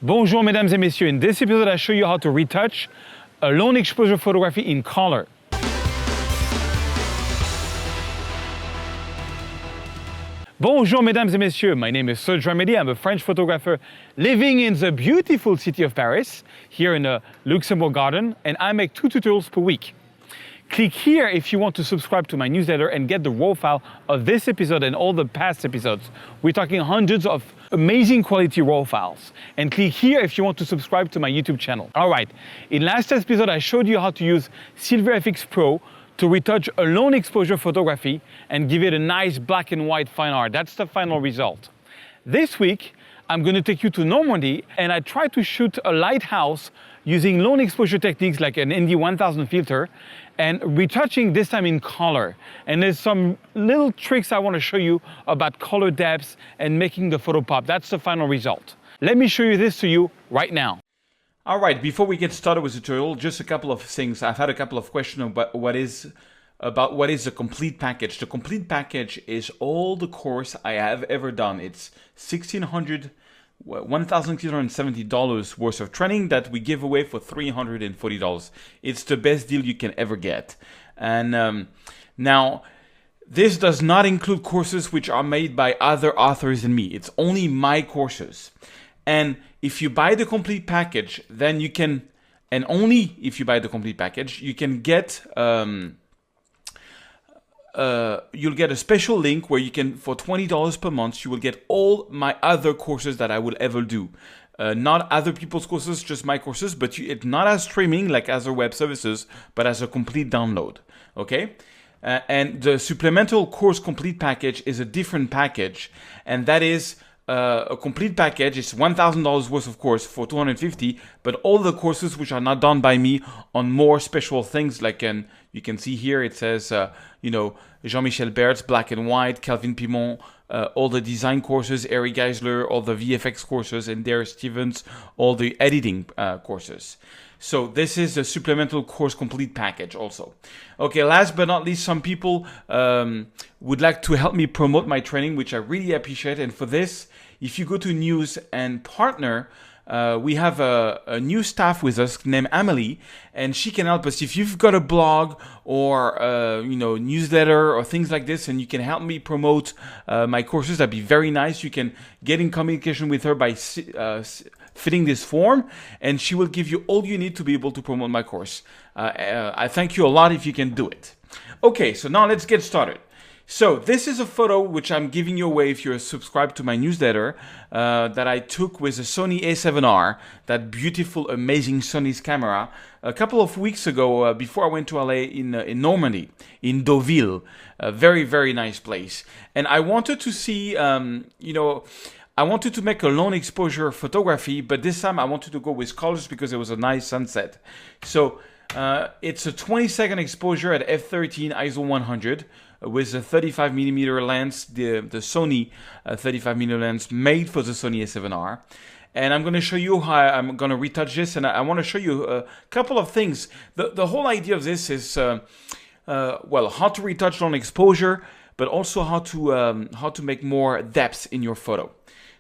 Bonjour mesdames et messieurs, in this episode I show you how to retouch a long exposure photography in color. Bonjour mesdames et messieurs, my name is Serge Ramedy. I'm a French photographer living in the beautiful city of Paris, here in the Luxembourg Garden, and I make 2 tutorials per week. Click here if you want to subscribe to my newsletter and get the raw file of this episode and all the past episodes. We're talking hundreds of amazing quality raw files. And click here if you want to subscribe to my YouTube channel. All right, in last episode I showed you how to use Silver FX Pro to retouch a long exposure photography and give it a nice black and white fine art. That's the final result. This week, I'm going to take you to Normandy and I try to shoot a lighthouse using long exposure techniques like an ND1000 filter and retouching this time in color. And there's some little tricks I want to show you about color depths and making the photo pop. That's the final result. Let me show you this to you right now. All right, before we get started with the tutorial, just a couple of things. I've had a couple of questions about what is the complete package. The complete package is all the course I have ever done. It's $1,270 worth of training that we give away for $340. It's the best deal you can ever get. And now, this does not include courses which are made by other authors than me. It's only my courses. And if you buy the complete package, then you can, and only if you buy the complete package, you can get, you'll get a special link where you can, for $20 per month, you will get all my other courses that I will ever do. Not other people's courses, just my courses, but it's not as streaming like other web services, but as a complete download, okay? And the supplemental course complete package is a different package, and that is a complete package. It's $1,000 worth of course for $250, but all the courses which are not done by me on more special things, like you can see here it says Jean-Michel Bert's black and white, Calvin Pimon, all the design courses, Eric Geisler, all the VFX courses, and Dare Stevens, all the editing courses. So this is the supplemental course complete package also. Okay, last but not least, some people would like to help me promote my training, which I really appreciate. And for this, if you go to News and Partner, we have a new staff with us named Amelie, and she can help us. If you've got a blog or newsletter or things like this, and you can help me promote my courses, that'd be very nice. You can get in communication with her by filling this form, and she will give you all you need to be able to promote my course. I thank you a lot if you can do it. Okay, so now let's get started. So this is a photo which I'm giving you away if you're subscribed to my newsletter that I took with a Sony A7R, that beautiful, amazing Sony's camera, a couple of weeks ago before I went to LA in Normandy, in Deauville, a very, very nice place. And I wanted to see, I wanted to make a long exposure photography, but this time I wanted to go with colors because it was a nice sunset. So it's a 20-second exposure at f/13 ISO 100 with a 35mm lens, the Sony 35mm lens made for the Sony A7R. And I'm going to show you how I'm going to retouch this, and I want to show you a couple of things. The whole idea of this is, how to retouch long exposure, but also how to make more depth in your photo.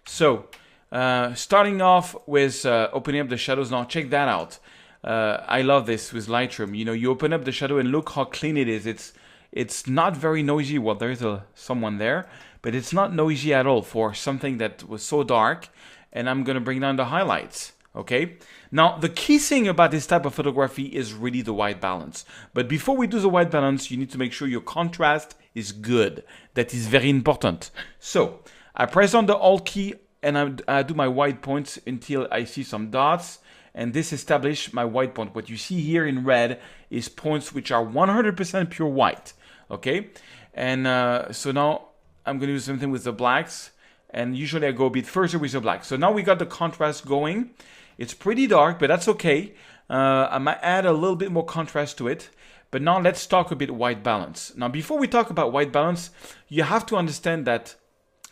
So, starting off with opening up the shadows. Now, check that out. I love this with Lightroom. You open up the shadow and look how clean it is. It's not very noisy. Well, there's someone there, but it's not noisy at all for something that was so dark. And I'm going to bring down the highlights, okay? Now, the key thing about this type of photography is really the white balance. But before we do the white balance, you need to make sure your contrast is good. That is very important. So, I press on the Alt key and I do my white points until I see some dots, and this establishes my white point. What you see here in red is points which are 100% pure white, okay? And so now I'm going to do something with the blacks, and usually I go a bit further with the black. So now we got the contrast going. It's pretty dark, but that's okay. I might add a little bit more contrast to it. But now let's talk a bit white balance. Now, before we talk about white balance, you have to understand that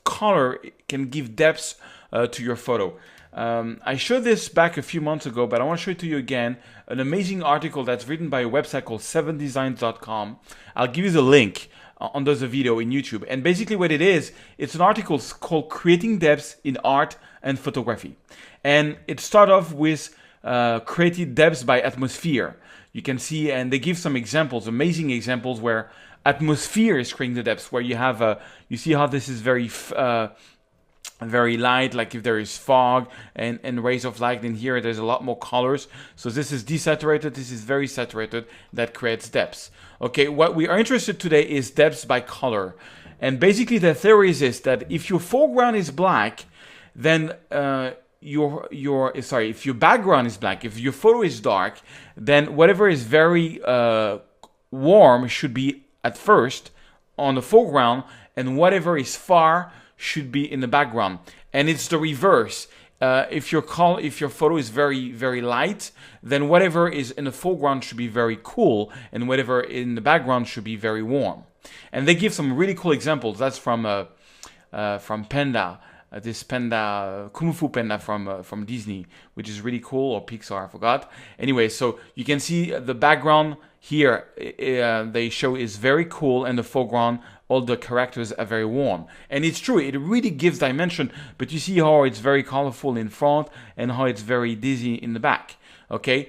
color can give depth to your photo. I showed this back a few months ago, but I want to show it to you again. An amazing article that's written by a website called 7designs.com. I'll give you the link under the video in YouTube. And basically what it is, it's an article called Creating Depths in Art and Photography. And it starts off with created depths by atmosphere. You can see, and they give some examples, amazing examples where atmosphere is creating the depths, where you have, you see how this is very light, like if there is fog and rays of light. In here there's a lot more colors, so this is desaturated, this is very saturated, that creates depths. Okay, what we are interested today is depths by color. And basically the theory is this, that if your foreground is black, then if your background is black, if your photo is dark, then whatever is very warm should be at first on the foreground, and whatever is far should be in the background. And it's the reverse. If your photo is very light, then whatever is in the foreground should be very cool, and whatever in the background should be very warm. And they give some really cool examples. That's from Panda, this panda, Kung Fu Panda from Disney, which is really cool, or Pixar, I forgot. Anyway, so you can see the background here, they show is very cool, and the foreground, all the characters are very warm. And it's true, it really gives dimension, but you see how it's very colorful in front and how it's very dizzy in the back. Okay,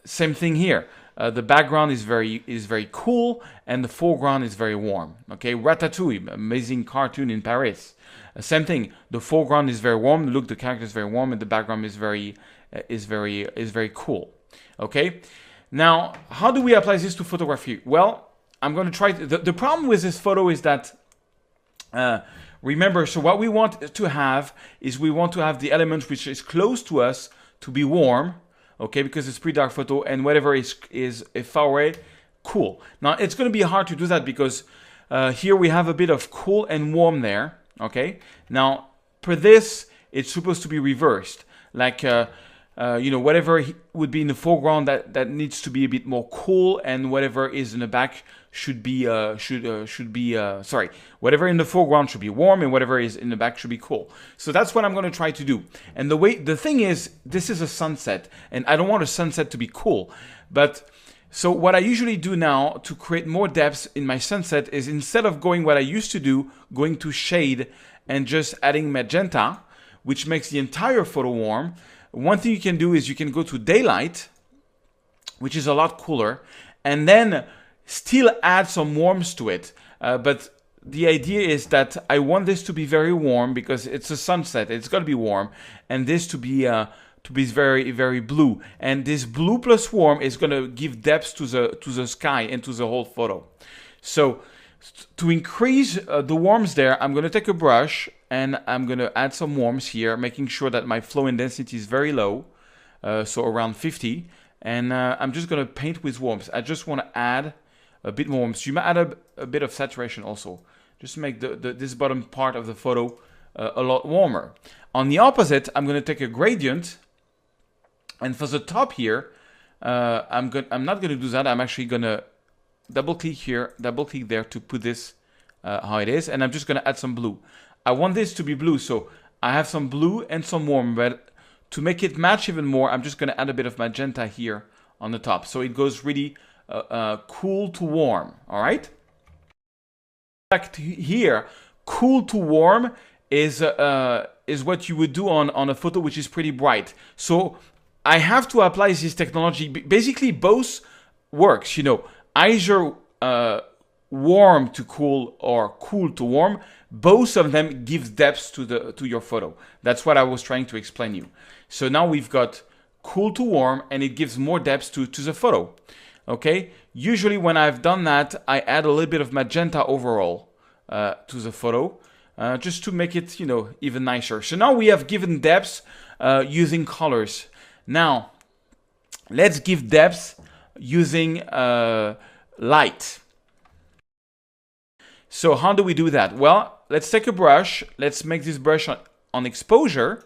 same thing here. The background is very cool, and the foreground is very warm. Okay, Ratatouille, amazing cartoon in Paris. Same thing. The foreground is very warm. Look, the character is very warm, and the background is very cool. Okay. Now, how do we apply this to photography? Well, I'm going to try. The problem with this photo is that, remember, so what we want to have is we want to have the element which is close to us to be warm, okay, because it's pretty dark photo, and whatever is far away, cool. Now, it's going to be hard to do that because here we have a bit of cool and warm there, okay. Now, for this, it's supposed to be reversed, like whatever would be in the foreground that needs to be a bit more cool, and whatever is in the back should be whatever in the foreground should be warm, and whatever is in the back should be cool. So that's what I'm going to try to do. And the thing is, this is a sunset, and I don't want a sunset to be cool. But so what I usually do now to create more depths in my sunset is, instead of going what I used to do, going to shade and just adding magenta, which makes the entire photo warm. One thing you can do is you can go to daylight, which is a lot cooler, and then still add some warmth to it. But the idea is that I want this to be very warm because it's a sunset. It's got to be warm, and this to be very blue. And this blue plus warm is going to give depth to the sky and to the whole photo. So to increase the warmth there, I'm going to take a brush and I'm going to add some warmth here, making sure that my flow and density is very low, so around 50. And I'm just going to paint with warmth. I just want to add a bit more warmth. So you might add a bit of saturation also, just to make this bottom part of the photo a lot warmer. On the opposite, I'm going to take a gradient, and for the top here, I'm not going to do that. I'm actually going to double click here, double click there to put this how it is, and I'm just going to add some blue. I want this to be blue, so I have some blue and some warm, but to make it match even more, I'm just going to add a bit of magenta here on the top, so it goes really cool to warm. All right. Back to here, cool to warm is what you would do on a photo which is pretty bright. So I have to apply this technology. Basically, both works. Either warm to cool or cool to warm. Both of them give depth to your photo. That's what I was trying to explain you. So now we've got cool to warm, and it gives more depth to the photo. Okay. Usually when I've done that, I add a little bit of magenta overall to the photo, just to make it even nicer. So now we have given depth using colors. Now let's give depth using light. So how do we do that? Well, let's take a brush. Let's make this brush on exposure.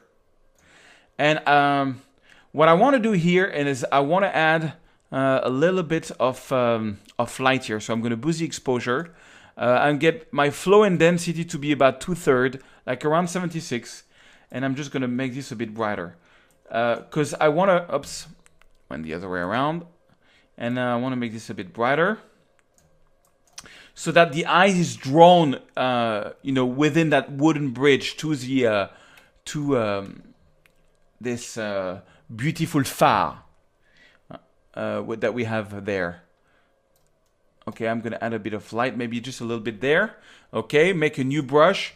And what I want to do here is I want to add a little bit of light here. So I'm going to boost the exposure and get my flow and density to be about 2/3, like around 76. And I'm just going to make this a bit brighter because I want to, went the other way around. And I want to make this a bit brighter. so that the eye is drawn, within that wooden bridge to the this beautiful phare that we have there. Okay, I'm gonna add a bit of light, maybe just a little bit there. Okay, make a new brush.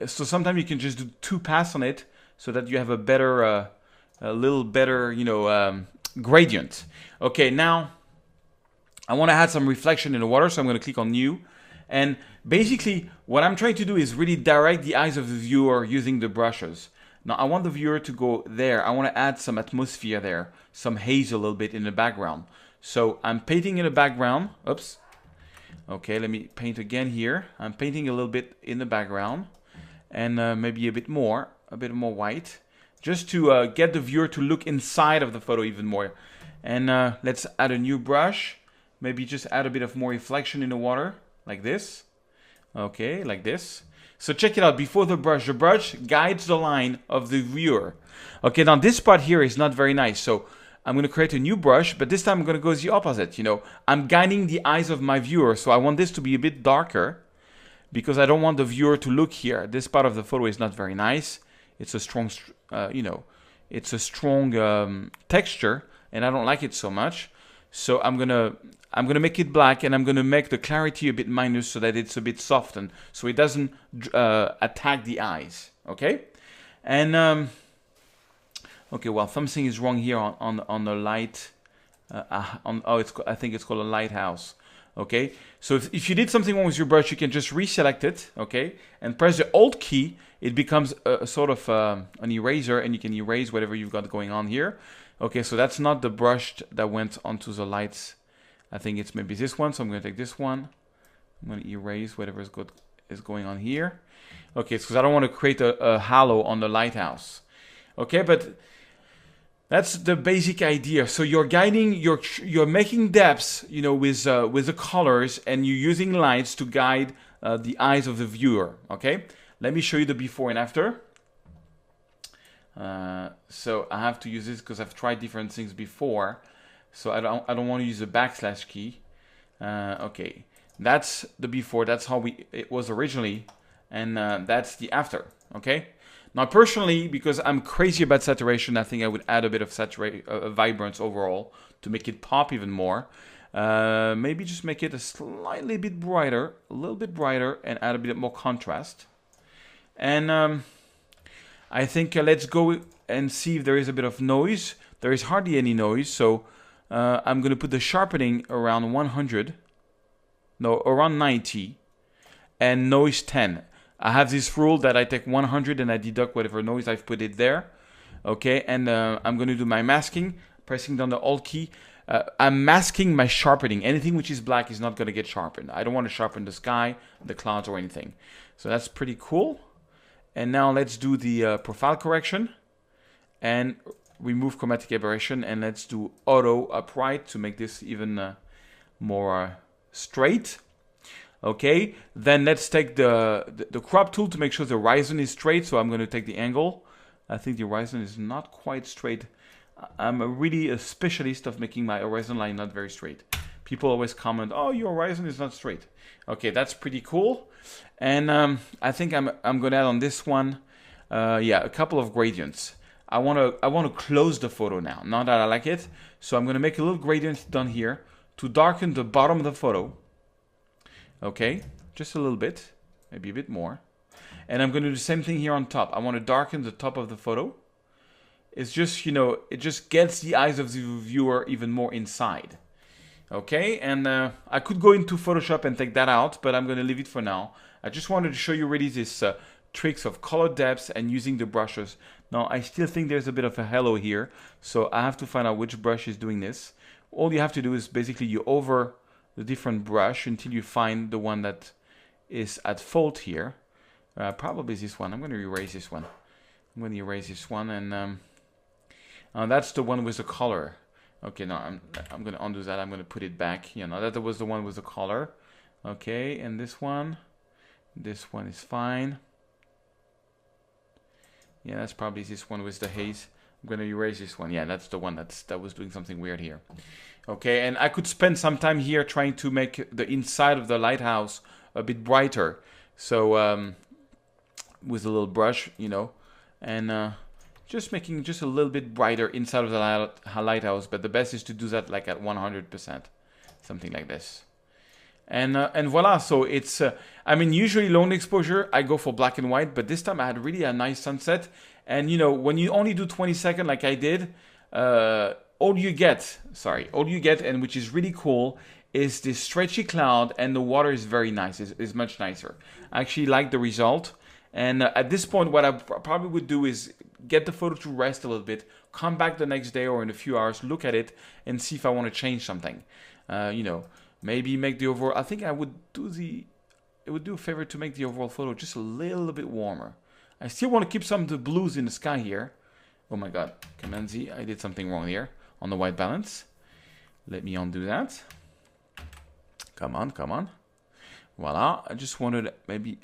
So sometimes you can just do 2 passes on it, so that you have a better, a little better, gradient. Okay, now I want to add some reflection in the water, so I'm going to click on New. And basically, what I'm trying to do is really direct the eyes of the viewer using the brushes. Now, I want the viewer to go there. I want to add some atmosphere there, some haze a little bit in the background. So I'm painting in the background. Oops. Okay, let me paint again here. I'm painting a little bit in the background, and maybe a bit more white, just to get the viewer to look inside of the photo even more. And let's add a new brush. Maybe just add a bit of more reflection in the water, like this. Okay, like this. So check it out. Before the brush guides the line of the viewer. Okay, now this part here is not very nice. So I'm going to create a new brush, but this time I'm going to go the opposite. I'm guiding the eyes of my viewer. So I want this to be a bit darker, because I don't want the viewer to look here. This part of the photo is not very nice. It's a strong, it's a strong texture, and I don't like it so much. So I'm gonna make it black, and I'm gonna make the clarity a bit minus, so that it's a bit softened, so it doesn't attack the eyes. Okay, and okay, well, something is wrong here on the light. I think it's called a lighthouse. Okay, so if you did something wrong with your brush, you can just reselect it, okay, and press the Alt key. It becomes a sort of an eraser, and you can erase whatever you've got going on here. Okay, so that's not the brush that went onto the lights. I think it's maybe this one, so I'm going to take this one. I'm going to erase whatever is going on here. Okay, because I don't want to create a halo on the lighthouse. Okay, but that's the basic idea. So you're guiding, you're making depths, with the colors, and you're using lights to guide the eyes of the viewer. Okay, let me show you the before and after. So I have to use this because I've tried different things before. So I don't want to use the backslash key. Okay, that's the before. That's how it was originally, and that's the after. Okay. Now, personally, because I'm crazy about saturation, I think I would add a bit of vibrance overall to make it pop even more. Maybe just make it a little bit brighter, and add a bit more contrast. And I think let's go and see if there is a bit of noise. There is hardly any noise, so I'm going to put the sharpening around 90, and noise 10. I have this rule that I take 100 and I deduct whatever noise I've put it there. Okay, and I'm going to do my masking, pressing down the Alt key. I'm masking my sharpening. Anything which is black is not going to get sharpened. I don't want to sharpen the sky, the clouds, or anything. So that's pretty cool. And now let's do the profile correction and remove chromatic aberration, and let's do auto upright to make this even more straight. Okay, then let's take the crop tool to make sure the horizon is straight. So I'm going to take the angle. I think the horizon is not quite straight. I'm really a specialist of making my horizon line not very straight. People always comment, "Oh, your horizon is not straight." Okay, that's pretty cool. And I think I'm going to add on this one, a couple of gradients. I want to close the photo now. Not that I like it, so I'm going to make a little gradient down here to darken the bottom of the photo. Okay, just a little bit, maybe a bit more. And I'm going to do the same thing here on top. I want to darken the top of the photo. It's just, it just gets the eyes of the viewer even more inside. Okay, and I could go into Photoshop and take that out, but I'm going to leave it for now. I just wanted to show you really this tricks of color depths and using the brushes. Now, I still think there's a bit of a halo here, so I have to find out which brush is doing this. All you have to do is basically you over the different brush until you find the one that is at fault here. Probably this one. I'm going to erase this one. And that's the one with the color. Okay, no, I'm going to undo that. I'm going to put it back. That was the one with the color. Okay, and this one is fine. Yeah, that's probably this one with the haze. I'm gonna erase this one. Yeah, that's the one that was doing something weird here. Okay, and I could spend some time here trying to make the inside of the lighthouse a bit brighter. So with a little brush, you know, and just making just a little bit brighter inside of the lighthouse. But the best is to do that like at 100%, something like this. And voila, so it's, I mean, usually long exposure, I go for black and white, but this time I had really a nice sunset. And, you know, when you only do 20 seconds like I did, all you get, and which is really cool, is this stretchy cloud, and the water is very nice, is much nicer. I actually like the result. And at this point, what I probably would do is get the photo to rest a little bit, come back the next day or in a few hours, look at it, and see if I want to change something. You know, maybe make the overall, I think I would do it would do a favor to make the overall photo just a little bit warmer. I still want to keep some of the blues in the sky here. Oh my God, Command Z, I did something wrong here on the white balance. Let me undo that. Come on. Voila, I just wanted to maybe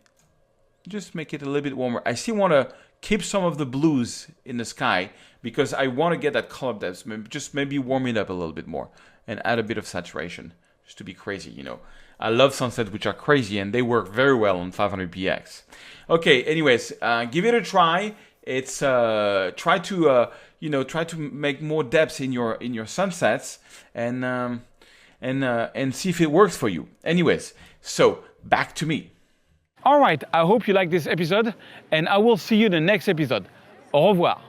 just make it a little bit warmer. I still want to keep some of the blues in the sky because I want to get that color depth. Just maybe warm it up a little bit more and add a bit of saturation just to be crazy, you know. I love sunsets which are crazy and they work very well on 500px. Okay, anyways, give it a try. It's try to make more depth in your sunsets and see if it works for you. Anyways, so back to me. All right, I hope you liked this episode and I will see you in the next episode. Au revoir.